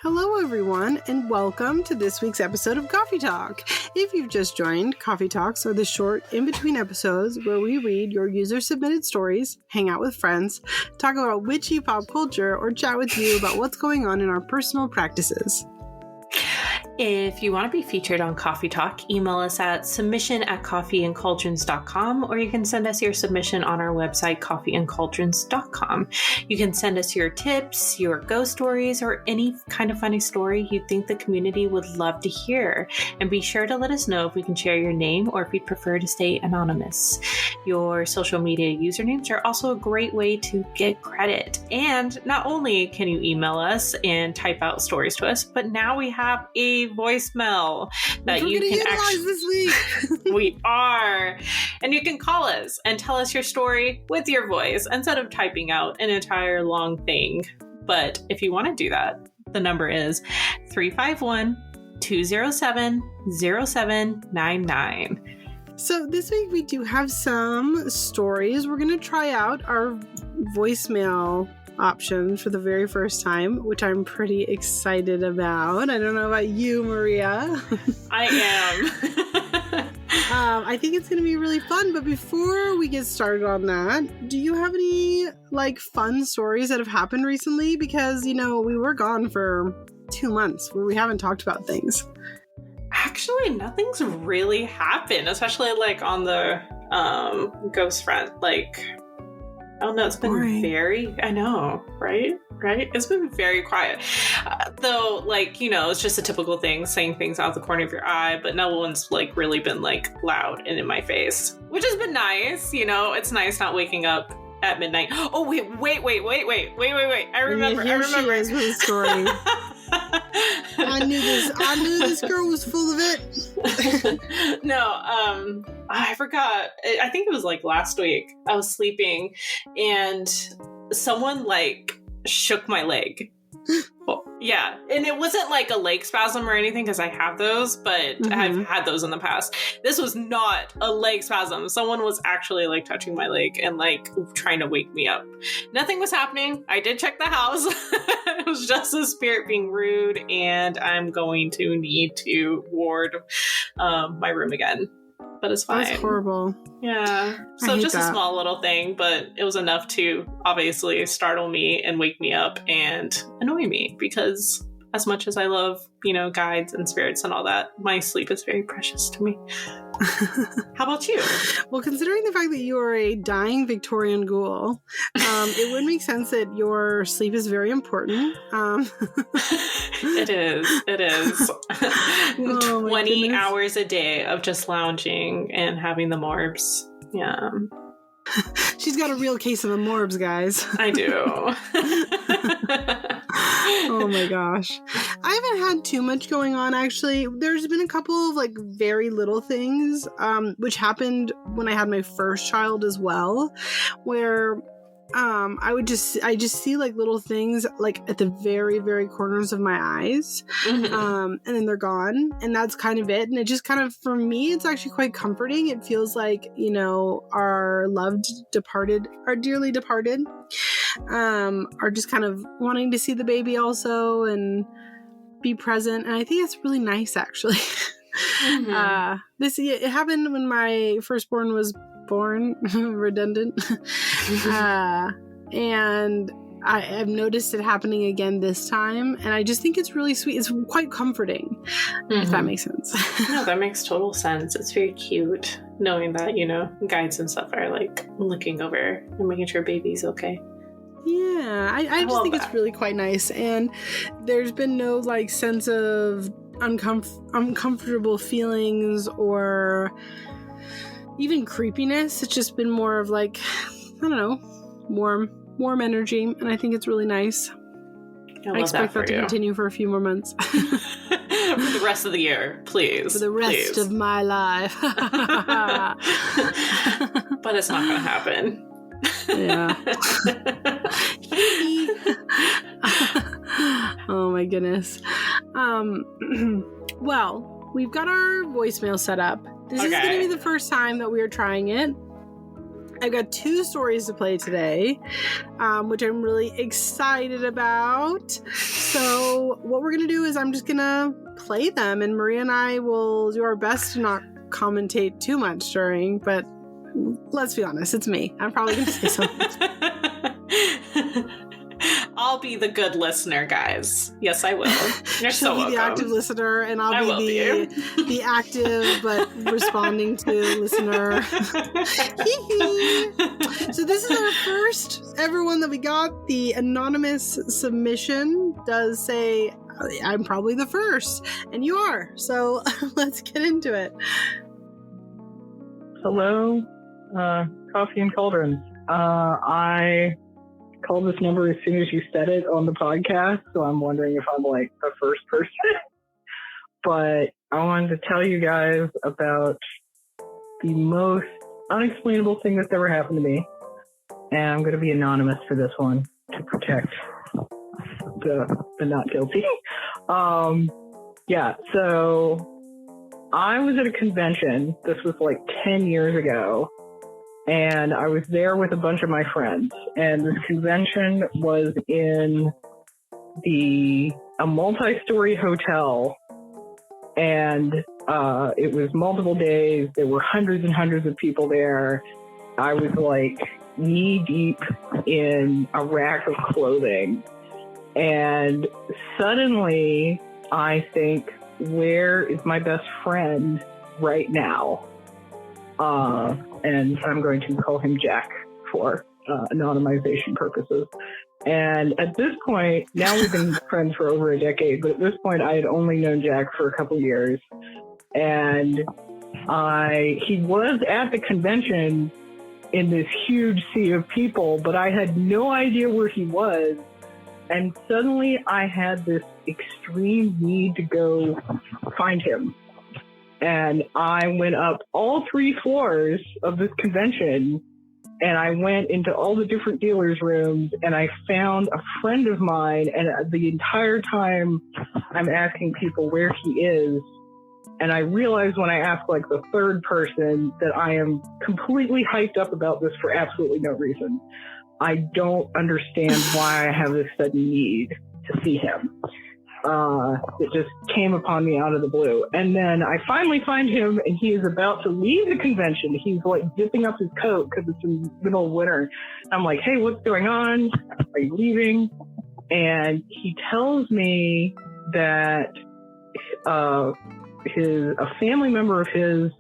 Hello, everyone, and welcome to this week's episode of Coffee Talk. If you've just joined, Coffee Talks are the short in-between episodes where we read your user-submitted stories, hang out with friends, talk about witchy pop culture, or chat with you about what's going on in our personal practices. If you want to be featured on Coffee Talk, email us at submission@coffeeandcauldrons.com, or you can send us your submission on our website, coffeeandcauldrons.com. You can send us your tips, your ghost stories, or any kind of funny story you think the community would love to hear. And be sure to let us know if we can share your name or if you'd prefer to stay anonymous. Your social media usernames are also a great way to get credit. And not only can you email us and type out stories to us, but now we have a voicemail that you can actually this week. We are, and you can call us and tell us your story with your voice instead of typing out an entire long thing. But if you want to do that, the number is 351-207-0799. So this week we do have some stories. We're going to try out our voicemail option for the very first time, which I'm pretty excited about. I don't know about you, Maria. I am. I think it's going to be really fun, but before we get started on that, do you have any fun stories that have happened recently? Because, we were gone for 2 months where we haven't talked about things. Actually, nothing's really happened, especially on the ghost front. I don't know, it's been I know, right? It's been very quiet. Though, it's just a typical thing, saying things out the corner of your eye, but no one's, really been, loud and in my face, which has been nice, It's nice not waking up at midnight. Oh, wait. I remember. Here she is with a story. I knew this girl was full of it. No, I forgot. I think it was last week. I was sleeping and someone shook my leg. Well, yeah. And it wasn't a leg spasm or anything because I have those, but I've had those in the past. This was not a leg spasm. Someone was actually touching my leg and trying to wake me up. Nothing was happening. I did check the house. It was just a spirit being rude, and I'm going to need to ward my room again. But it's fine. That's horrible. Yeah. So just a small little thing, but it was enough to obviously startle me and wake me up and annoy me, because as much as I love, guides and spirits and all that, my sleep is very precious to me. How about you? Well, considering the fact that you are a dying Victorian ghoul, it would make sense that your sleep is very important. It is. 20 goodness. hours a day of just lounging and having the morbs. Yeah. She's got a real case of the morbs, guys. I do. Oh my gosh. I haven't had too much going on, actually. There's been a couple of very little things, which happened when I had my first child as well, where I just see little things at the very, very corners of my eyes, and then they're gone, and that's kind of it. And it just kind of, for me, it's actually quite comforting. It feels like, our dearly departed, are just kind of wanting to see the baby also and be present. And I think that's really nice, actually. It happened when my firstborn was born, redundant. And I've noticed it happening again this time, and I just think it's really sweet. It's quite comforting, if that makes sense. No, that makes total sense. It's very cute knowing that, guides and stuff are looking over and making sure baby's okay. Yeah, I just think it's really quite nice, and there's been no sense of uncomfortable feelings or even creepiness. It's just been more of I don't know, warm energy, and I think it's really nice. I expect that to continue for a few more months. For the rest of the year, please. For the rest of my life. But it's not going to happen. Yeah. Oh my goodness. Well, we've got our voicemail set up. This is going to be the first time that we are trying it. I've got 2 stories to play today, which I'm really excited about. So what we're going to do is I'm just going to play them, and Maria and I will do our best to not commentate too much during, but let's be honest, it's me. I'm probably going to say something. I'll be the good listener, guys. Yes, I will. You're so She'll be the active listener, and I'll be the active but responding to listener. So this is our first ever one that we got. The anonymous submission does say, I'm probably the first, and you are. So let's get into it. Hello, Coffee and Cauldrons. I called this number as soon as you said it on the podcast, so I'm wondering if I'm like the first person. But I wanted to tell you guys about the most unexplainable thing that's ever happened to me. And I'm going to be anonymous for this one to protect the not guilty. Yeah, so I was at a convention. This was like 10 years ago. And I was there with a bunch of my friends. And this convention was in a multi-story hotel. And it was multiple days. There were hundreds and hundreds of people there. I was like knee deep in a rack of clothing. And suddenly I think, where is my best friend right now? And I'm going to call him Jack for anonymization purposes. And at this point, now we've been friends for over a decade, but at this point I had only known Jack for a couple years. And he was at the convention in this huge sea of people, but I had no idea where he was. And suddenly I had this extreme need to go find him. And I went up all 3 floors of this convention, and I went into all the different dealers' rooms, and I found a friend of mine. And the entire time I'm asking people where he is, and I realized when I asked like the third person that I am completely hyped up about this for absolutely no reason. I don't understand why I have this sudden need to see him. It just came upon me out of the blue. And then I finally find him, and he is about to leave the convention. He's like zipping up his coat because it's in the middle of winter. I'm like, hey, what's going on? Are you leaving? And he tells me that a family member of his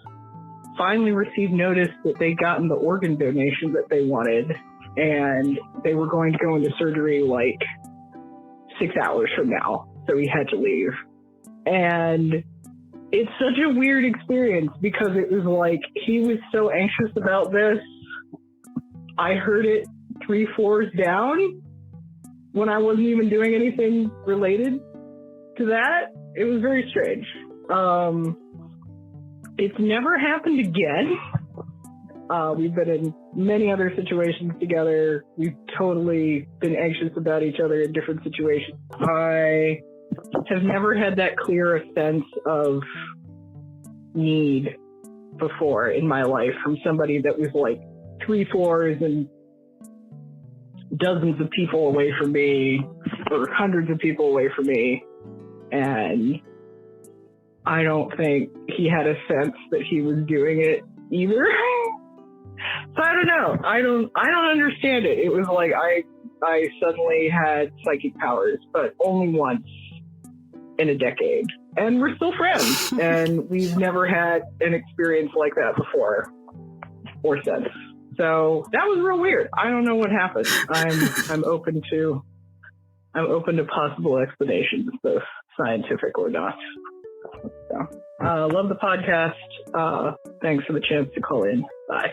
finally received notice that they'd gotten the organ donation that they wanted, and they were going to go into surgery like 6 hours from now. So he had to leave. And it's such a weird experience because it was like he was so anxious about this. I heard it 3 floors down when I wasn't even doing anything related to that. It was very strange. It's never happened again. We've been in many other situations together. We've totally been anxious about each other in different situations. I have never had that clear a sense of need before in my life from somebody that was like 3 floors and dozens of people away from me, or hundreds of people away from me. And I don't think he had a sense that he was doing it either. So I don't know. I don't understand it. It was like I suddenly had psychic powers, but only once in a decade. And we're still friends. And we've never had an experience like that before or since. So that was real weird. I don't know what happened. I'm open to possible explanations, both scientific or not. So love the podcast. Thanks for the chance to call in. Bye.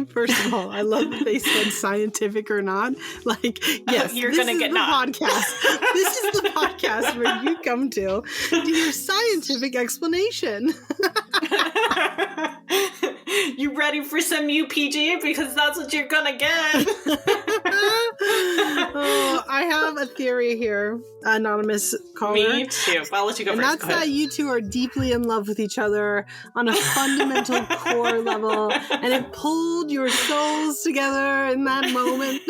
First of all, I love that they said scientific or not. Like, yes, you're gonna get not. Podcast. This is the podcast where you come to hear scientific explanation. You ready for some UPG? Because that's what you're gonna get. Oh, I have a theory here, anonymous caller. Me too. I'll let you go and first. that's that you two are deeply in love with each other on a fundamental core level, and it pulled your souls together in that moment.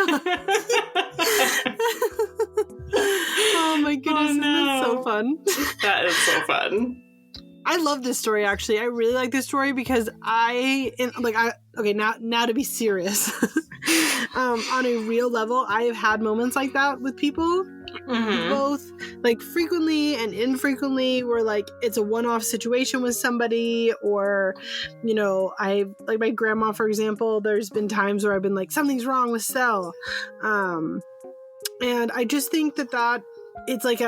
Oh my goodness, isn't that so fun? That is so fun. I love this story, actually. I really like this story because now to be serious. On a real level, I have had moments like that with people, both like frequently and infrequently, where like it's a one-off situation with somebody, or I like my grandma, for example. There's been times where I've been like, something's wrong with Stell, and I just think that it's like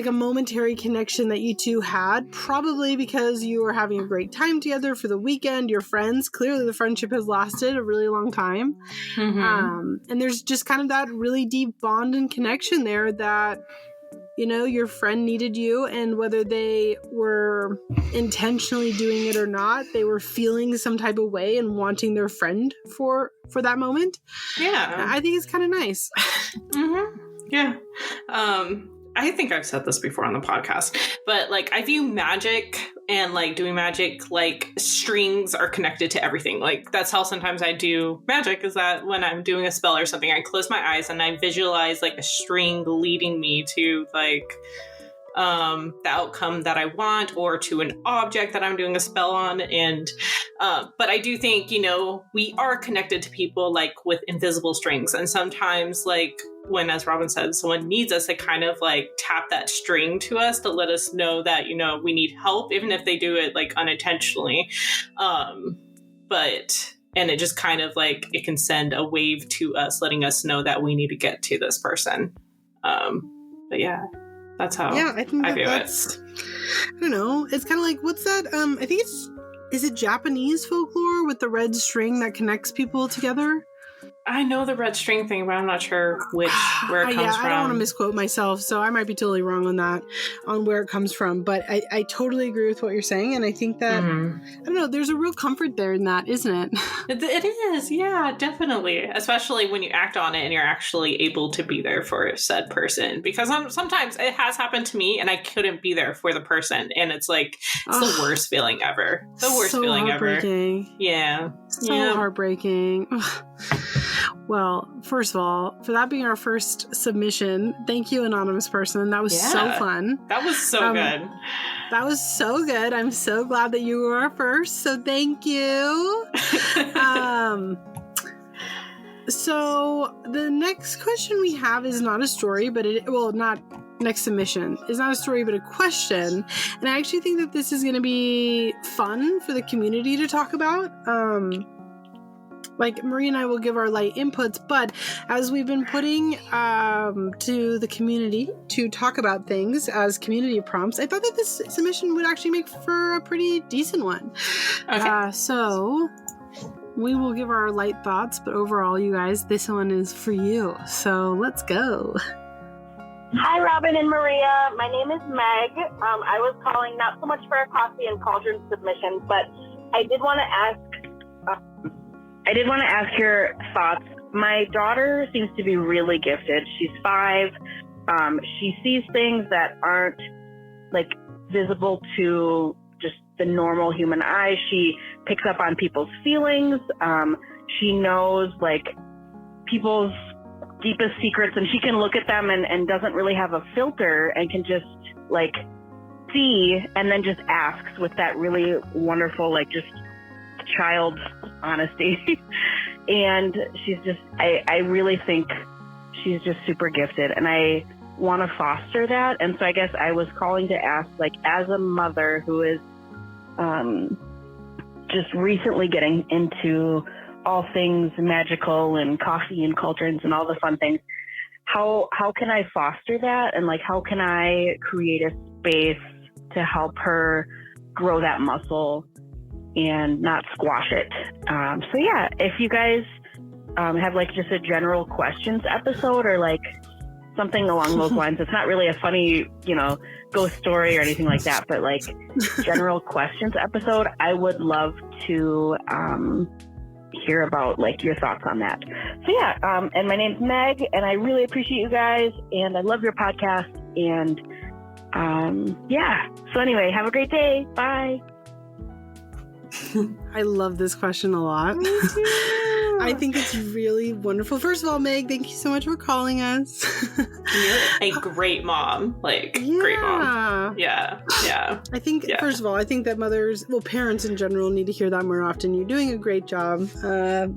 a momentary connection that you two had, probably because you were having a great time together for the weekend. You're friends. Clearly the friendship has lasted a really long time. And there's just kind of that really deep bond and connection there that, your friend needed you, and whether they were intentionally doing it or not, they were feeling some type of way and wanting their friend for that moment. Yeah. I think it's kind of nice. Yeah. I think I've said this before on the podcast, but like I view magic and like doing magic like strings are connected to everything. Like that's how sometimes I do magic, is that when I'm doing a spell or something, I close my eyes and I visualize like a string leading me to like the outcome that I want, or to an object that I'm doing a spell on. And but I do think, we are connected to people like with invisible strings, and sometimes like when, as Robin said, someone needs us to kind of like tap that string to us to let us know that, we need help, even if they do it like unintentionally. And it just kind of like, it can send a wave to us, letting us know that we need to get to this person. But yeah, that's how I think I view that's, I don't know. It's kind of like, what's that? I think is it Japanese folklore with the red string that connects people together? I know the red string thing, but I'm not sure where it comes from. I don't want to misquote myself, so I might be totally wrong on that, on where it comes from. But I totally agree with what you're saying, and I think that, I don't know, there's a real comfort there in that, isn't it? It is, yeah, definitely. Especially when you act on it and you're actually able to be there for said person. Because sometimes it has happened to me, and I couldn't be there for the person, and it's like, it's the worst feeling ever. The worst feeling ever. Yeah. So heartbreaking. Well, first of all, for that being our first submission, thank you, anonymous person. That was so fun. That was so good. That was so good. I'm so glad that you were our first, so thank you. So the next question we have is not a story, but not next submission. It's not a story, but a question. And I actually think that this is going to be fun for the community to talk about. Like, Marie and I will give our light inputs, but as we've been putting to the community to talk about things as community prompts, I thought that this submission would actually make for a pretty decent one. Okay. So we will give our light thoughts, but overall, you guys, this one is for you. So let's go. Hi, Robin and Maria. My name is Meg. I was calling not so much for a coffee and cauldron submission, but I did want to ask your thoughts. My daughter seems to be really gifted. She's 5. She sees things that aren't like visible to just the normal human eye. She picks up on people's feelings. She knows like people's deepest secrets, and she can look at them and doesn't really have a filter, and can just like see and then just asks with that really wonderful, like just child's honesty. And she's just, I really think she's just super gifted, and I want to foster that. And so I guess I was calling to ask, like, as a mother who is just recently getting into all things magical and coffee and cauldrons and all the fun things, how can I foster that? And like, how can I create a space to help her grow that muscle and not squash it? So yeah, if you guys have like just a general questions episode, or like something along those lines, it's not really a funny, ghost story or anything like that, but like general questions episode, I would love to hear about like your thoughts on that. So yeah, and my name's Meg, and I really appreciate you guys, and I love your podcast, and yeah. So anyway, have a great day. Bye. I love this question a lot. I think it's really wonderful. First of all, Meg, thank you so much for calling us. You're a great mom. Like, great mom. Yeah. Yeah. I think, first of all, I think that parents in general need to hear that more often. You're doing a great job.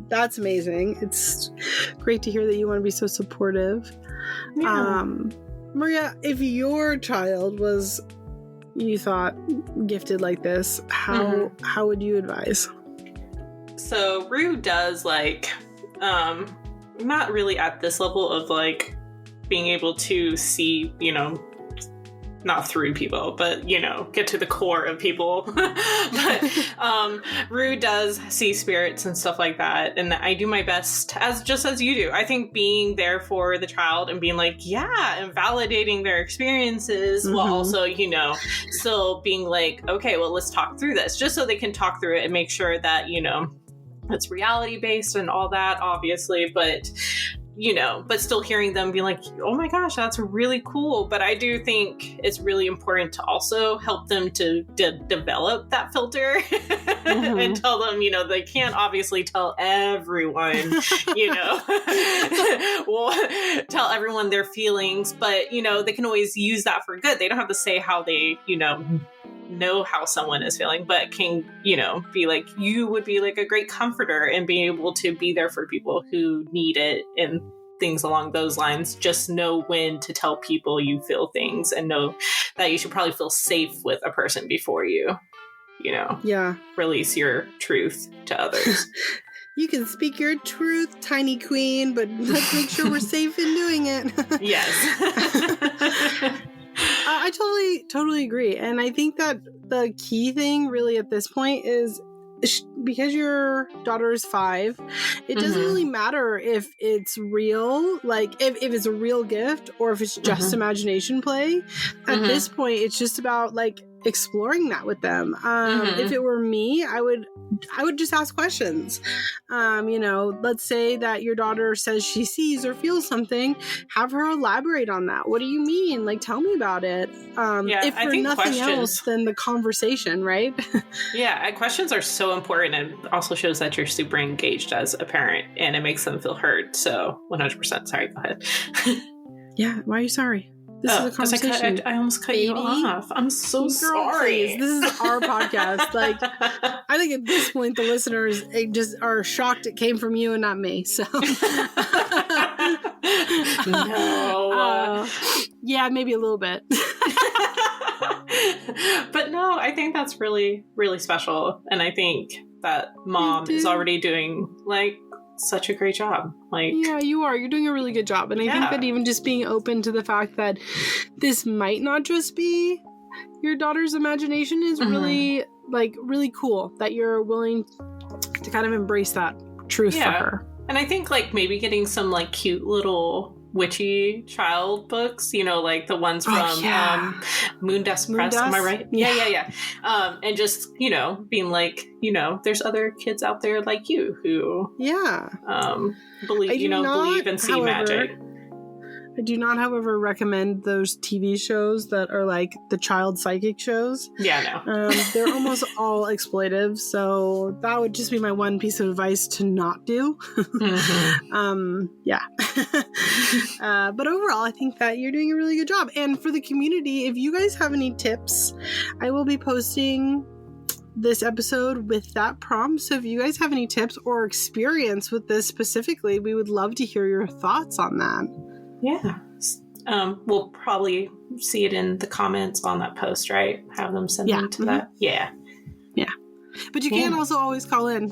That's amazing. It's great to hear that you want to be so supportive. Yeah. Maria, if your child was, you thought, gifted like this, how would you advise? So Rue does like, not really at this level of like being able to see, not through people, but, get to the core of people. But Rue does see spirits and stuff like that. And I do my best, just as you do. I think being there for the child and being like, and validating their experiences while also, still being like, okay, well, let's talk through this, just so they can talk through it and make sure that, it's reality based and all that, obviously, but but still hearing them be like, oh my gosh, that's really cool. But I do think it's really important to also help them to develop that filter and tell them, they can't obviously tell everyone, well, tell everyone their feelings, but, they can always use that for good. They don't have to say how they, know how someone is feeling, but can, be like, you would be like a great comforter and being able to be there for people who need it and things along those lines. Just know when to tell people you feel things and know that you should probably feel safe with a person before you, release your truth to others. You can speak your truth, tiny queen, but let's make sure we're safe in doing it. Yes. I totally agree. And I think that the key thing really at this point is, because your daughter is 5, it doesn't really matter if it's real, like if it's a real gift or if it's just imagination play. At this point, it's just about like exploring that with them. If it were me, I would just ask questions. Let's say that your daughter says she sees or feels something, have her elaborate on that. What do you mean? Like, tell me about it. If for nothing else than the conversation, right? Questions are so important, and also shows that you're super engaged as a parent, and it makes them feel heard. So 100%. Sorry, go ahead. Yeah, why are you sorry? This is a conversation. I almost cut you off. I'm so sorry. Please. This is our podcast. Like, I think at this point the listeners just are shocked it came from you and not me. So, no. Yeah, maybe a little bit. But no, I think that's really, really special, and I think that mom is already doing like such a great job. Like, yeah, you are. You're doing a really good job. And I think that even just being open to the fact that this might not just be your daughter's imagination is really cool, that you're willing to kind of embrace that truth for her. And I think like maybe getting some like cute little witchy child books, like the ones from Moondust Press, am I right? Yeah. And just, being like, there's other kids out there like you who believe and see magic. I do not, however, recommend those TV shows that are like the child psychic shows. Yeah, no. They're almost all exploitive, so that would just be my one piece of advice to not do. But overall, I think that you're doing a really good job. And for the community, if you guys have any tips, I will be posting this episode with that prompt. So if you guys have any tips or experience with this specifically, we would love to hear your thoughts on that. Yeah. We'll probably see it in the comments on that post, right? Have them send them to that. Yeah. But you can also always call in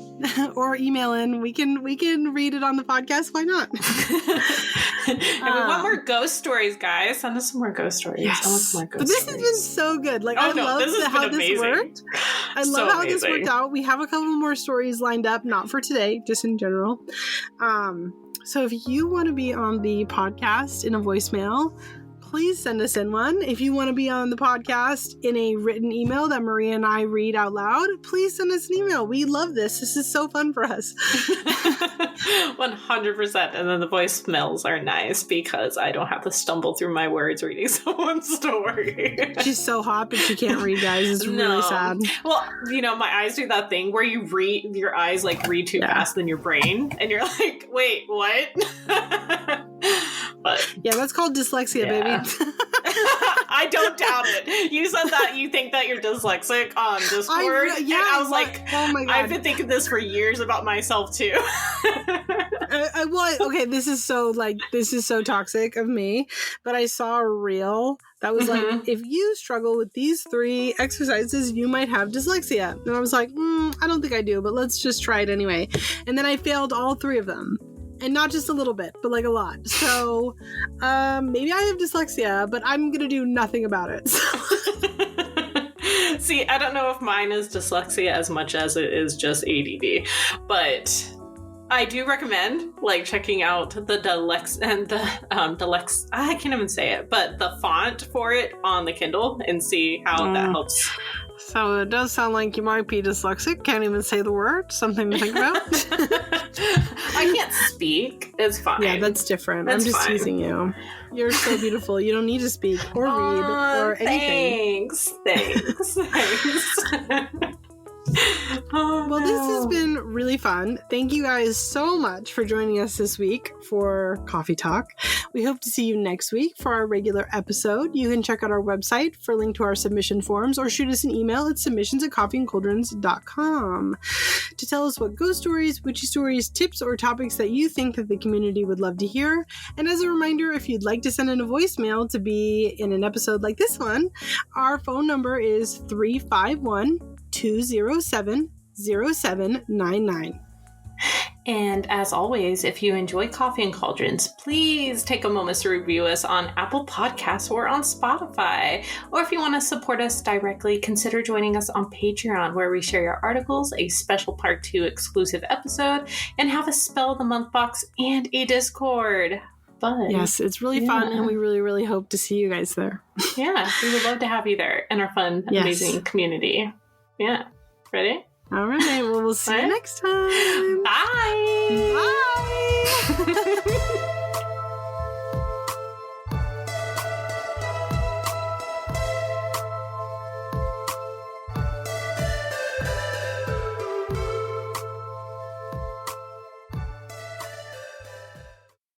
or email in. We can read it on the podcast. Why not? And we want more ghost stories, guys. Send us some more ghost stories. Yes. I want some more ghost this stories. Has been so good. Like, I love how this worked. I love how this worked out. We have a couple more stories lined up, not for today, just in general. So if you want to be on the podcast in a voicemail, please send us in one. If you want to be on the podcast in a written email that Maria and I read out loud, please send us an email. We love this. This is so fun for us. 100%. And then the voicemails are nice because I don't have to stumble through my words reading someone's story. She's so hot, but she can't read, guys. It's really sad. Well, my eyes do that thing where you read, your eyes like read too fast than your brain, and you're like, wait, what? But yeah, that's called dyslexia, baby. I don't doubt it. You said that you think that you're dyslexic on Discord. And I was like, oh my God. I've been thinking this for years about myself too. Okay, this is so toxic of me, but I saw a reel that was like, if you struggle with these 3 exercises, you might have dyslexia. And I was like, I don't think I do, but let's just try it anyway. And then I failed all 3 of them. And not just a little bit, but like a lot. So maybe I have dyslexia, but I'm going to do nothing about it. So. See, I don't know if mine is dyslexia as much as it is just ADD. But I do recommend checking out the Delex and the Delex. I can't even say it, but the font for it on the Kindle and see how that helps. So it does sound like you might be dyslexic. Can't even say the word. Something to think about. I can't speak. It's fine. Yeah, that's different. I'm just teasing you. You're so beautiful. You don't need to speak or read or anything. Thanks. Oh, well, this has been really fun. Thank you guys so much for joining us this week for Coffee Talk. We hope to see you next week for our regular episode. You can check out our website for a link to our submission forms or shoot us an email at submissions@coffeeandcauldrons.com to tell us what ghost stories, witchy stories, tips, or topics that you think that the community would love to hear. And as a reminder, if you'd like to send in a voicemail to be in an episode like this one, our phone number is 351-207-0799. And as always, if you enjoy Coffee and Cauldrons, please take a moment to review us on Apple Podcasts or on Spotify. Or if you want to support us directly, consider joining us on Patreon, where we share your articles, a special Part 2 exclusive episode, and have a Spell of the Month box and a Discord. Fun. Yes, it's really fun, and we really, really hope to see you guys there. Yeah, we would love to have you there in our fun, amazing community. Yeah. Ready? All right. Well, we'll see you next time. Bye. Bye.